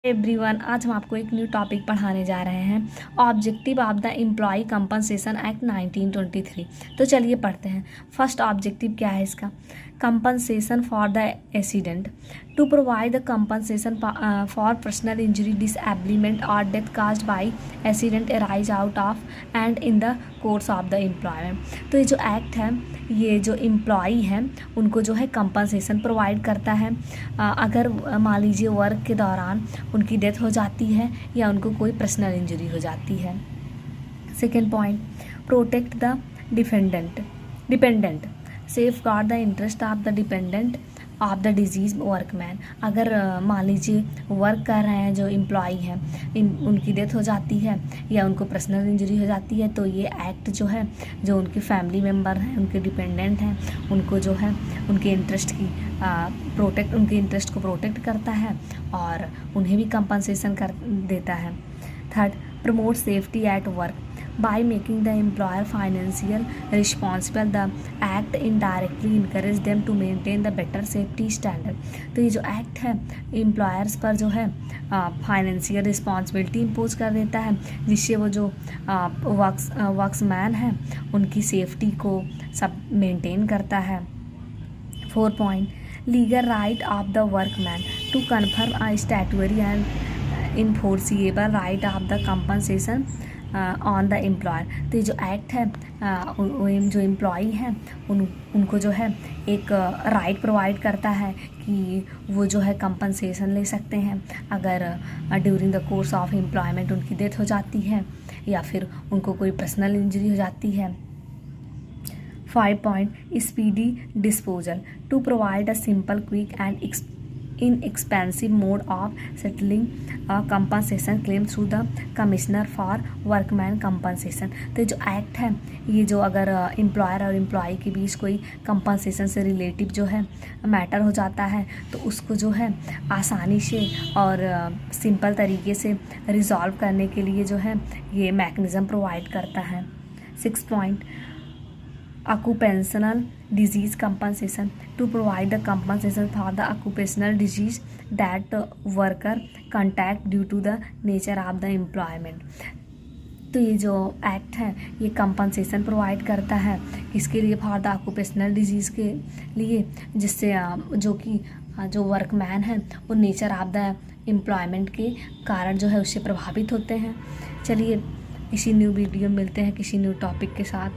Everyone, आज हम आपको एक न्यू टॉपिक पढ़ाने जा रहे हैं, objective of the employee compensation act 1923। तो चलिए पढ़ते हैं। फर्स्ट ऑब्जेक्टिव क्या है इसका? Compensation for the accident, to provide the compensation for personal injury, disablement और death caused by accident arise out of and in the course of the employment. तो ये जो एक्ट है, ये जो एम्प्लॉई हैं उनको जो है कंपनसेशन प्रोवाइड करता है अगर मान लीजिए वर्क के दौरान उनकी डेथ हो जाती है या उनको कोई पर्सनल इंजरी हो जाती है। Second point, protect the dependent, safe guard the interest of the dependent of the disease workman. अगर मान लीजिए वर्क कर रहे हैं जो एम्प्लॉई हैं, उनकी डेथ हो जाती है या उनको पर्सनल इंजरी हो जाती है, तो ये एक्ट जो है, जो उनके फैमिली मेम्बर हैं, उनके डिपेंडेंट हैं, उनको जो है उनके इंटरेस्ट को प्रोटेक्ट करता है और उन्हें भी कंपनसेशन कर देता है। Third, promote safety at work by making the employer financially responsible. The act indirectly encourage them to maintain the better safety standard. तो ये जो एक्ट है एम्प्लॉयर्स पर जो है फाइनेंशियल रिस्पॉन्सिबिलिटी इम्पोज कर देता है, जिससे वो जो वर्क्समैन हैं उनकी सेफ्टी को सब मेंटेन करता है। 4 point, legal right of the workman to confirm a statutory and enforceable right of the compensation on the employer. तो ये जो एक्ट है जो एम्प्लॉई हैं उनको जो है एक राइट प्रोवाइड करता है कि वो जो है कंपनसेशन ले सकते हैं अगर during the course of employment उनकी डेथ हो जाती है या फिर उनको कोई पर्सनल इंजरी हो जाती है। 5 point, speedy disposal, to provide a simple, quick and inexpensive mode of settling a compensation claim through the commissioner for workman compensation। तो ये जो एक्ट है, ये जो अगर एम्प्लॉयर और एम्प्लॉई के बीच कोई कंपनसेशन से रिलेटिव जो है मैटर हो जाता है तो उसको जो है आसानी से और सिंपल तरीके से रिजॉल्व करने के लिए जो है ये मैकेनिज़्म प्रोवाइड करता है। 6 point, occupational disease compensation, to provide the compensation for the occupational disease that worker contact due to the nature of the employment। तो ये जो एक्ट है ये कंपनसेशन प्रोवाइड करता है इसके लिए, फॉर द ऑक्यूपेशनल डिजीज़ के लिए, जिससे जो वर्कमैन हैं वो नेचर ऑफ द एम्प्लॉयमेंट के कारण जो है उससे प्रभावित होते हैं। चलिए इसी न्यू वीडियो में मिलते हैं किसी न्यू टॉपिक के साथ।